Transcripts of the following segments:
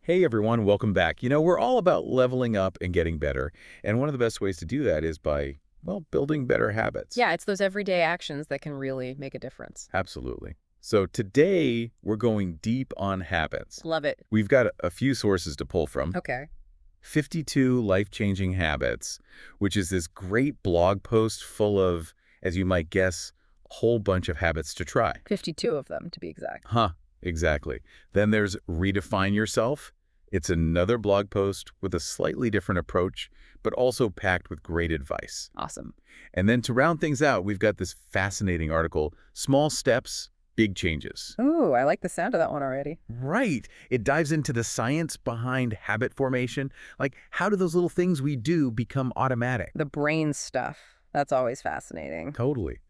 Hey everyone, welcome back. We're all about leveling up and getting better, and one of the best ways to do that is by, well, building better habits. Yeah, it's those everyday actions that can really make a difference. Absolutely. So today we're going deep on habits. Love it. We've got a few sources to pull from. Okay. 52 Life-Changing Habits, which is this great blog post full of, as you might guess, a whole bunch of habits to try. 52 of them, to be exact. Huh, exactly. Then there's Redefine Yourself. It's another blog post with a slightly different approach, but also packed with great advice. Awesome. And then to round things out, we've got this fascinating article, Small Steps, Big Changes. Ooh, I like the sound of that one already. Right. It dives into the science behind habit formation. Like, how do those little things we do become automatic? The brain stuff. That's always fascinating. Totally.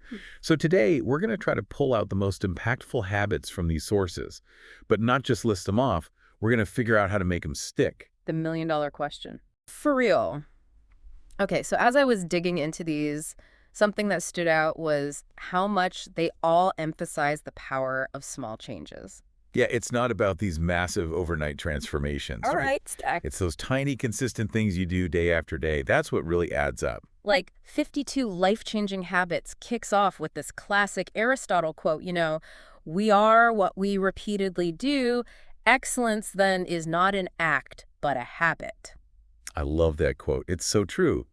So today, we're going to try to pull out the most impactful habits from these sources, but not just list them off. We're going to figure out how to make them stick. The million-dollar question. For real. Okay, so as I was digging into these, something that stood out was how much they all emphasize the power of small changes. Yeah, it's not about these massive overnight transformations, All right? right, stack. It's those tiny, consistent things you do day after day. That's what really adds up. Like 52 life-changing habits kicks off with this classic Aristotle quote, we are what we repeatedly do. Excellence then is not an act, but a habit. I love that quote. It's so true,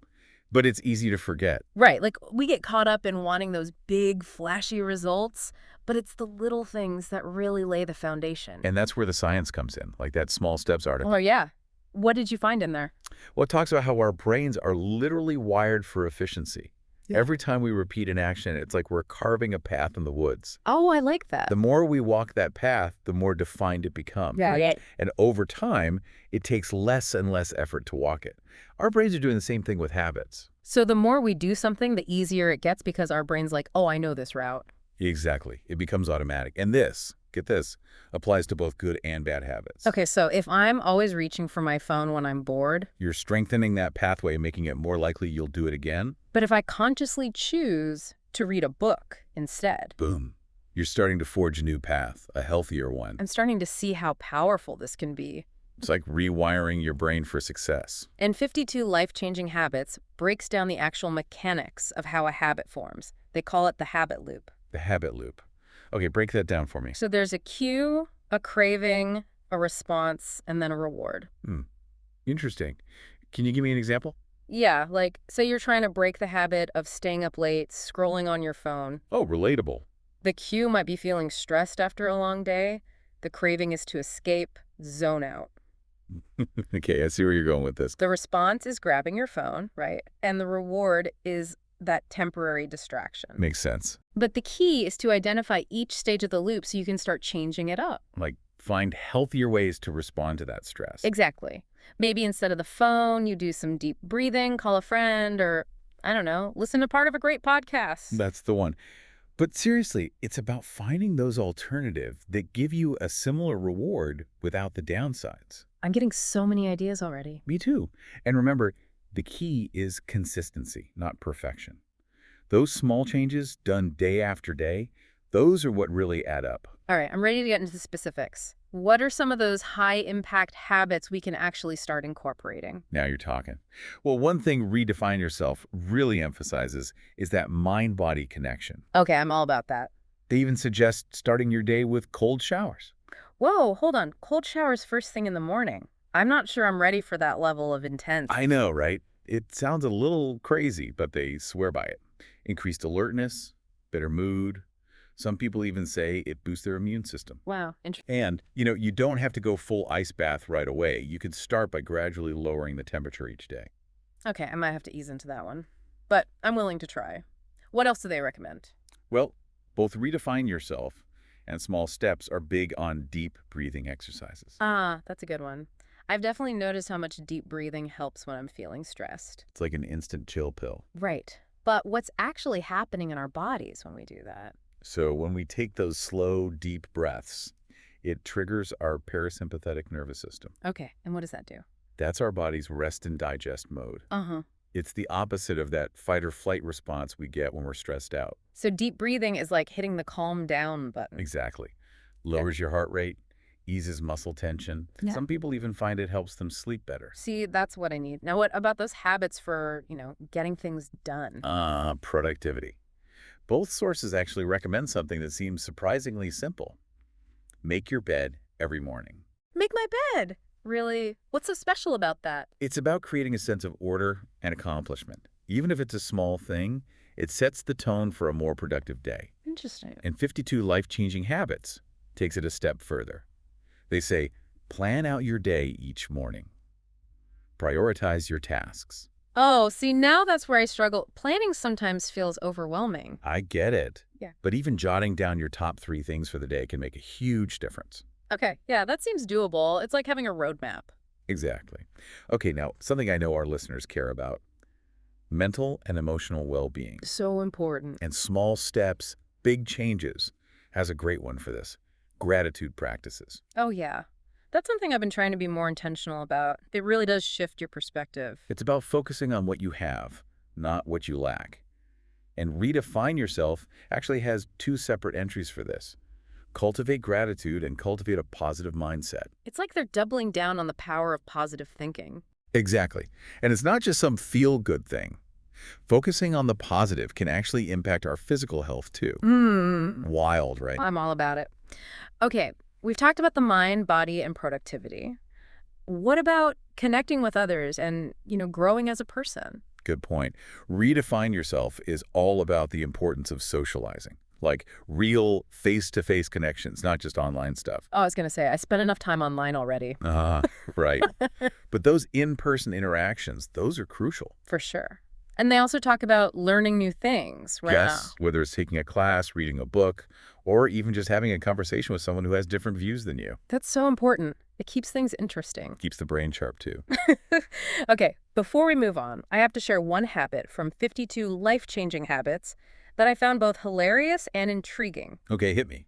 but it's easy to forget. Right, like we get caught up in wanting those big, flashy results, but it's the little things that really lay the foundation. And that's where the science comes in, like that Small Steps article. Oh, yeah. What did you find in there? Well, it talks about how our brains are literally wired for efficiency. Yeah. Every time we repeat an action, it's like we're carving a path in the woods. Oh, I like that. The more we walk that path, the more defined it becomes. Yeah. And over time, it takes less and less effort to walk it. Our brains are doing the same thing with habits. So the more we do something, the easier it gets because our brain's like, oh, I know this route. Exactly. It becomes automatic. And this, get this, applies to both good and bad habits. Okay, so if I'm always reaching for my phone when I'm bored, You're strengthening that pathway, making it more likely you'll do it again. but if I consciously choose to read a book instead, Boom. You're starting to forge a new path, a healthier one. I'm starting to see how powerful this can be. It's like rewiring your brain for success. And 52 Life-Changing Habits breaks down the actual mechanics of how a habit forms. They call it the habit loop. The habit loop. Okay, break that down for me. So there's a cue, a craving, a response, and then a reward. Interesting. Can you give me an example? Yeah, like, say you're trying to break the habit of staying up late, scrolling on your phone. Oh, relatable. The cue might be feeling stressed after a long day. The craving is to escape, zone out. Okay, I see where you're going with this. The response is grabbing your phone, right? And the reward is that temporary distraction. Makes sense. But the key is to identify each stage of the loop so you can start changing it up. Like, find healthier ways to respond to that stress. Exactly. Maybe instead of the phone, you do some deep breathing, call a friend, or, I don't know, listen to part of a great podcast. That's the one. But seriously, it's about finding those alternatives that give you a similar reward without the downsides. I'm getting so many ideas already. Me too. And remember, the key is consistency, not perfection. Those small changes done day after day, those are what really add up. All right, I'm ready to get into the specifics. What are some of those high-impact habits we can actually start incorporating? Now you're talking. Well, one thing Redefine Yourself really emphasizes is that mind-body connection. Okay, I'm all about that. They even suggest starting your day with cold showers. Whoa, hold on. Cold showers first thing in the morning. I'm not sure I'm ready for that level of intense. I know, right? It sounds a little crazy, but they swear by it. Increased alertness, better mood. Some people even say it boosts their immune system. Wow, interesting. And, you don't have to go full ice bath right away. You can start by gradually lowering the temperature each day. Okay, I might have to ease into that one. But I'm willing to try. What else do they recommend? Well, both Redefine Yourself and Small Steps are big on deep breathing exercises. Ah, that's a good one. I've definitely noticed how much deep breathing helps when I'm feeling stressed. It's like an instant chill pill. Right. But what's actually happening in our bodies when we do that? So when we take those slow, deep breaths, it triggers our parasympathetic nervous system. Okay, and what does that do? That's our body's rest and digest mode. Uh-huh. It's the opposite of that fight or flight response we get when we're stressed out. So deep breathing is like hitting the calm down button. Exactly. Lowers your heart rate, eases muscle tension. Yeah. Some people even find it helps them sleep better. See, that's what I need. Now, what about those habits for, getting things done? Productivity. Both sources actually recommend something that seems surprisingly simple. Make your bed every morning. Make my bed. Really? What's so special about that? It's about creating a sense of order and accomplishment. Even if it's a small thing, it sets the tone for a more productive day. Interesting. And 52 Life-Changing Habits takes it a step further. They say, plan out your day each morning. Prioritize your tasks. Oh, see, now that's where I struggle. Planning sometimes feels overwhelming. I get it. Yeah. But even jotting down your top 3 things for the day can make a huge difference. Okay, yeah, that seems doable. It's like having a roadmap. Exactly. Okay, now, something I know our listeners care about. Mental and emotional well-being. So important. And small steps, big changes, has a great one for this. Gratitude practices. Oh, yeah. That's something I've been trying to be more intentional about. It really does shift your perspective. It's about focusing on what you have, not what you lack. And redefine yourself actually has 2 separate entries for this. Cultivate gratitude and cultivate a positive mindset. It's like they're doubling down on the power of positive thinking. Exactly. And it's not just some feel-good thing. Focusing on the positive can actually impact our physical health too. Wild, right? I'm all about it. Okay, we've talked about the mind, body, and productivity. What about connecting with others and, growing as a person? Good point. Redefine yourself is all about the importance of socializing, like real face-to-face connections, not just online stuff. Oh, I was going to say, I spent enough time online already. Right. But those in-person interactions, those are crucial. For sure. And they also talk about learning new things, right? Yes, whether it's taking a class, reading a book, or even just having a conversation with someone who has different views than you. That's so important. It keeps things interesting. Keeps the brain sharp, too. Okay, before we move on, I have to share one habit from 52 life-changing habits that I found both hilarious and intriguing. Okay, hit me.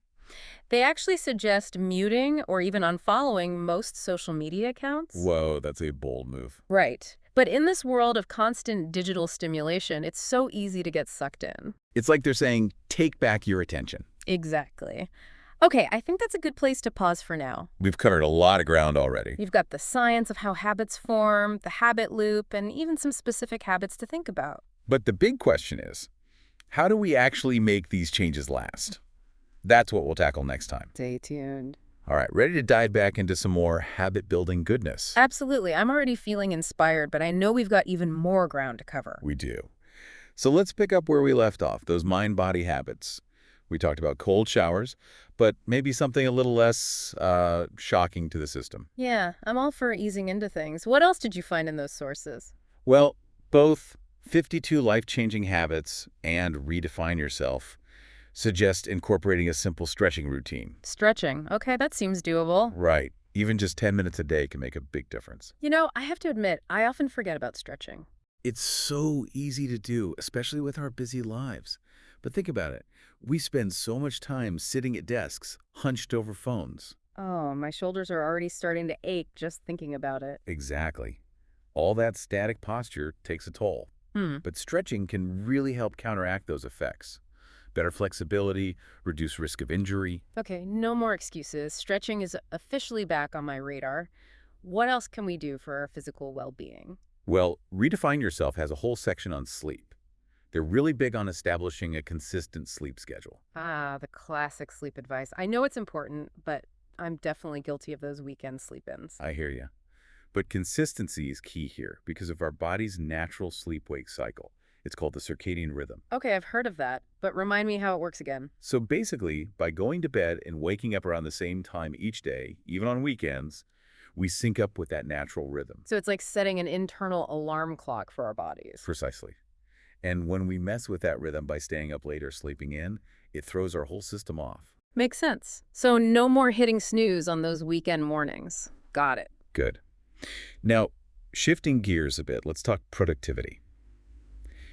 They actually suggest muting or even unfollowing most social media accounts. Whoa, that's a bold move. Right. But in this world of constant digital stimulation, it's so easy to get sucked in. It's like they're saying, take back your attention. Exactly. Okay, I think that's a good place to pause for now. We've covered a lot of ground already. You've got the science of how habits form, the habit loop, and even some specific habits to think about. But the big question is, how do we actually make these changes last? That's what we'll tackle next time. Stay tuned. All right, ready to dive back into some more habit-building goodness? Absolutely. I'm already feeling inspired, but I know we've got even more ground to cover. We do. So let's pick up where we left off, those mind-body habits. We talked about cold showers, but maybe something a little less shocking to the system. Yeah, I'm all for easing into things. What else did you find in those sources? Well, both 52 Life-Changing Habits and Redefine Yourself suggest incorporating a simple stretching routine. Stretching. Okay, that seems doable. Right. Even just 10 minutes a day can make a big difference. I have to admit, I often forget about stretching. It's so easy to do, especially with our busy lives. But think about it. We spend so much time sitting at desks, hunched over phones. Oh, my shoulders are already starting to ache just thinking about it. Exactly. All that static posture takes a toll. But stretching can really help counteract those effects. Better flexibility, reduce risk of injury. Okay, no more excuses. Stretching is officially back on my radar. What else can we do for our physical well-being? Well, Redefine Yourself has a whole section on sleep. They're really big on establishing a consistent sleep schedule. Ah, the classic sleep advice. I know it's important, but I'm definitely guilty of those weekend sleep-ins. I hear you. But consistency is key here because of our body's natural sleep-wake cycle. It's called the circadian rhythm. Okay, I've heard of that, but remind me how it works again. So basically, by going to bed and waking up around the same time each day, even on weekends, we sync up with that natural rhythm. So it's like setting an internal alarm clock for our bodies. Precisely. And when we mess with that rhythm by staying up late or sleeping in, it throws our whole system off. Makes sense. So no more hitting snooze on those weekend mornings. Got it. Good. Now, shifting gears a bit, let's talk productivity.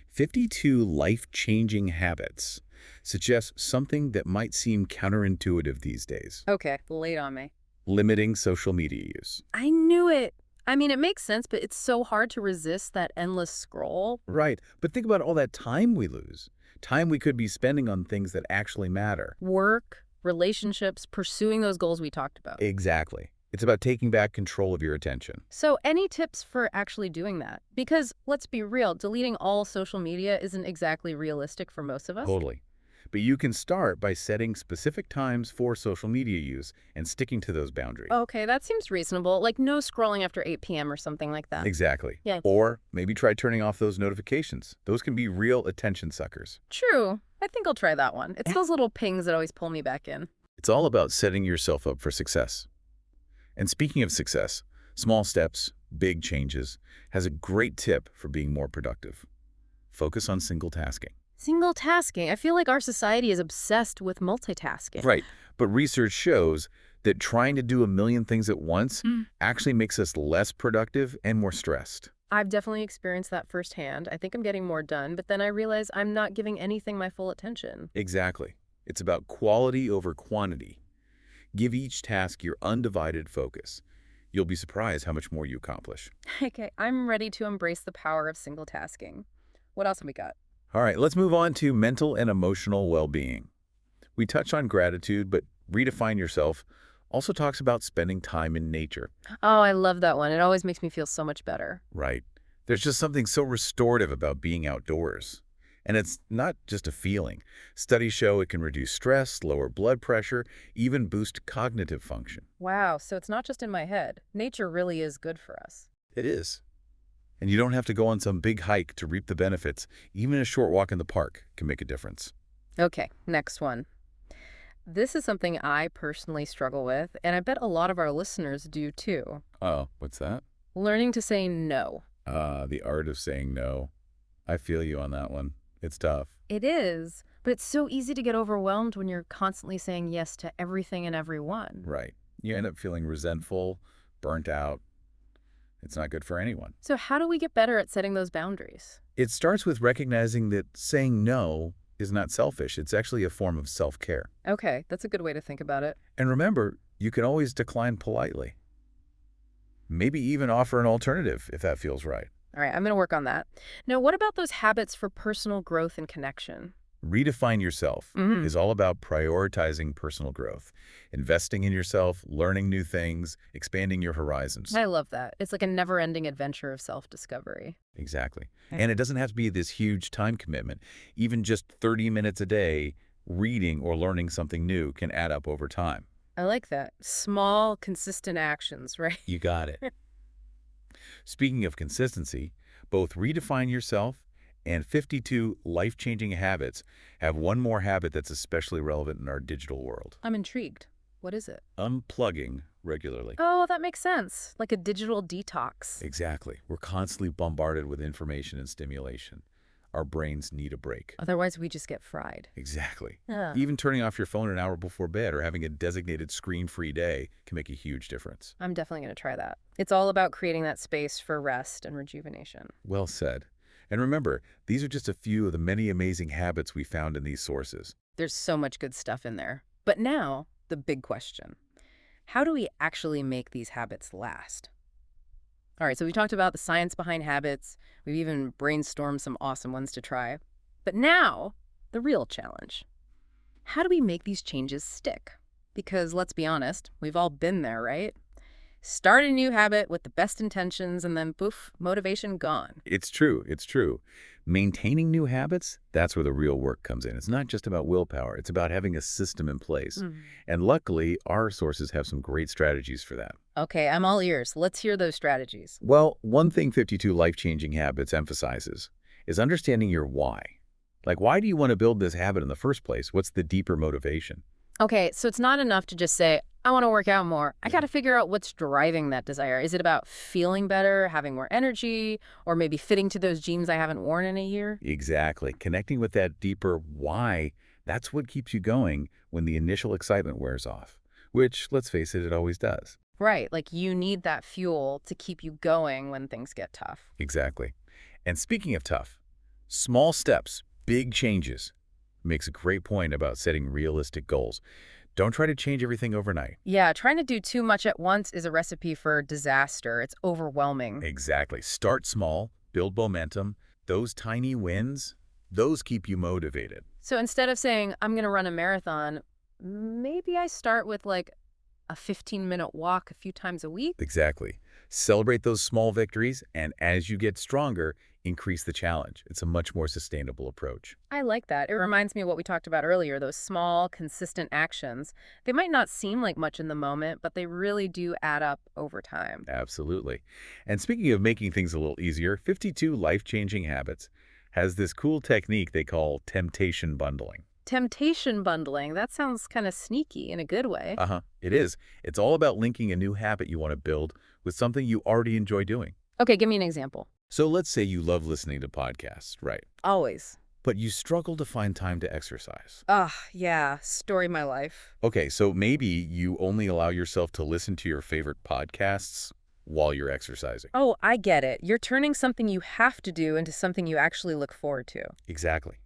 52 life-changing habits suggest something that might seem counterintuitive these days. Okay, lay it on me. Limiting social media use. I knew it. I mean, it makes sense, but it's so hard to resist that endless scroll. Right, but think about all that time we lose. Time we could be spending on things that actually matter. Work, relationships, pursuing those goals we talked about. Exactly. It's about taking back control of your attention. So any tips for actually doing that? Because let's be real, deleting all social media isn't exactly realistic for most of us. Totally. But you can start by setting specific times for social media use and sticking to those boundaries. Okay, that seems reasonable. Like no scrolling after 8 p.m. or something like that. Exactly. Yeah. Or maybe try turning off those notifications. Those can be real attention suckers. True. I think I'll try that one. It's those little pings that always pull me back in. It's all about setting yourself up for success. And speaking of success, small steps, big changes, has a great tip for being more productive. Focus on single tasking. Single tasking. I feel like our society is obsessed with multitasking. Right. But research shows that trying to do a million things at once actually makes us less productive and more stressed. I've definitely experienced that firsthand. I think I'm getting more done, but then I realize I'm not giving anything my full attention. Exactly. It's about quality over quantity. Give each task your undivided focus. You'll be surprised how much more you accomplish. Okay, I'm ready to embrace the power of single tasking. What else have we got? All right, let's move on to mental and emotional well-being. We touch on gratitude, but Redefine Yourself also talks about spending time in nature. Oh, I love that one. It always makes me feel so much better. Right. There's just something so restorative about being outdoors. And it's not just a feeling. Studies show it can reduce stress, lower blood pressure, even boost cognitive function. Wow, so it's not just in my head. Nature really is good for us. It is. And you don't have to go on some big hike to reap the benefits. Even a short walk in the park can make a difference. Okay, next one. This is something I personally struggle with, and I bet a lot of our listeners do too. Oh, what's that? Learning to say no. The art of saying no. I feel you on that one. It's tough. It is, but it's so easy to get overwhelmed when you're constantly saying yes to everything and everyone. Right. You end up feeling resentful, burnt out. It's not good for anyone. So how do we get better at setting those boundaries? It starts with recognizing that saying no is not selfish. It's actually a form of self-care. Okay, that's a good way to think about it. And remember, you can always decline politely. Maybe even offer an alternative if that feels right. All right, I'm going to work on that. Now, what about those habits for personal growth and connection? Redefine Yourself is all about prioritizing personal growth, investing in yourself, learning new things, expanding your horizons. I love that. It's like a never-ending adventure of self-discovery. Exactly. Okay. And it doesn't have to be this huge time commitment. Even just 30 minutes a day, reading or learning something new can add up over time. I like that. Small, consistent actions, right? You got it. Speaking of consistency, both Redefine Yourself and 52 Life-Changing Habits have one more habit that's especially relevant in our digital world. I'm intrigued. What is it? Unplugging regularly. Oh, that makes sense. Like a digital detox. Exactly. We're constantly bombarded with information and stimulation. Our brains need a break. Otherwise, we just get fried. Exactly. Yeah. Even turning off your phone an hour before bed or having a designated screen-free day can make a huge difference. I'm definitely going to try that. It's all about creating that space for rest and rejuvenation. Well said. And remember, these are just a few of the many amazing habits we found in these sources. There's so much good stuff in there. But now, the big question. How do we actually make these habits last? All right, so we talked about the science behind habits. We've even brainstormed some awesome ones to try. But now, the real challenge. How do we make these changes stick? Because let's be honest, we've all been there, right? Start a new habit with the best intentions and then poof, motivation gone. It's true. It's true. Maintaining new habits, that's where the real work comes in. It's not just about willpower. It's about having a system in place. And luckily, our sources have some great strategies for that. Okay, I'm all ears. Let's hear those strategies. Well, one thing 52 Life-Changing Habits emphasizes is understanding your why. Like, why do you want to build this habit in the first place? What's the deeper motivation? Okay, so it's not enough to just say, I want to work out more. I got to figure out what's driving that desire. Is it about feeling better, having more energy, or maybe fitting to those jeans I haven't worn in a year? Exactly. Connecting with that deeper why, that's what keeps you going when the initial excitement wears off, which, let's face it, it always does. Right, like you need that fuel to keep you going when things get tough. Exactly. And speaking of tough, small steps, big changes, makes a great point about setting realistic goals. Don't try to change everything overnight. Yeah, trying to do too much at once is a recipe for disaster. It's overwhelming. Exactly. Start small, build momentum. Those tiny wins, those keep you motivated. So instead of saying, I'm going to run a marathon, Maybe I start with like a 15-minute walk a few times a week. Exactly. Celebrate those small victories, and as you get stronger, increase the challenge. It's a much more sustainable approach. I like that. It reminds me of what we talked about earlier, those small, consistent actions. They might not seem like much in the moment, but they really do add up over time. Absolutely. And speaking of making things a little easier, 52 Life-Changing Habits has this cool technique they call temptation bundling. Temptation bundling, that sounds kind of sneaky in a good way. It is. It's all about linking a new habit you want to build with something you already enjoy doing. Okay, give me an example. So let's say you love listening to podcasts, right? Always. But you struggle to find time to exercise. Yeah, story my life. Okay, so maybe you only allow yourself to listen to your favorite podcasts while you're exercising. Oh, I get it. You're turning something you have to do into something you actually look forward to. Exactly.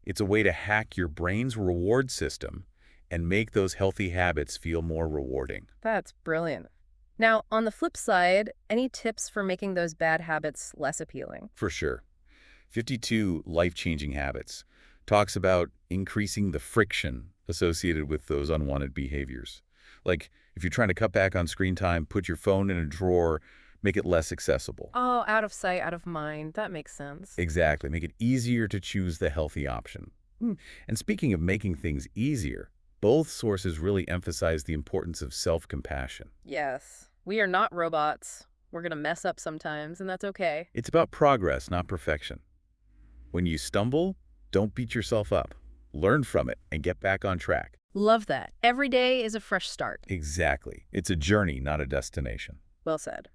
It's a way to hack your brain's reward system and make those healthy habits feel more rewarding. That's brilliant. Now, on the flip side, any tips for making those bad habits less appealing? For sure. 52 Life-Changing Habits talks about increasing the friction associated with those unwanted behaviors. Like, if you're trying to cut back on screen time, put your phone in a drawer, make it less accessible. Oh, out of sight, out of mind. That makes sense. Exactly. Make it easier to choose the healthy option. Hmm. And speaking of making things easier, both sources really emphasize the importance of self-compassion. Yes, we are not robots. We're going to mess up sometimes, and that's okay. It's about progress, not perfection. When you stumble, don't beat yourself up. Learn from it and get back on track. Love that. Every day is a fresh start. Exactly. It's a journey, not a destination. Well said.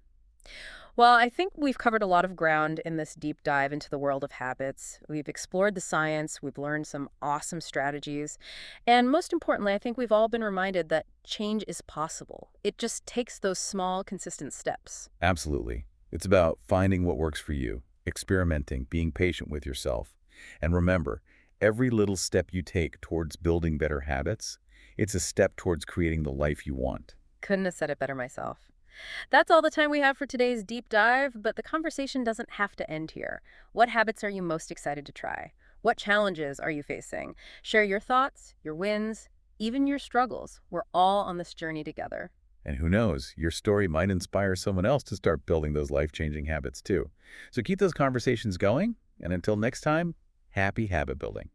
Well, I think we've covered a lot of ground in this deep dive into the world of habits. We've explored the science, we've learned some awesome strategies, and most importantly, I think we've all been reminded that change is possible. It just takes those small, consistent steps. Absolutely. It's about finding what works for you, experimenting, being patient with yourself. And remember, every little step you take towards building better habits, it's a step towards creating the life you want. Couldn't have said it better myself. That's all the time we have for today's deep dive, but the conversation doesn't have to end here. What habits are you most excited to try? What challenges are you facing? Share your thoughts, your wins, even your struggles. We're all on this journey together. And who knows, your story might inspire someone else to start building those life-changing habits too. So keep those conversations going, and until next time, happy habit building.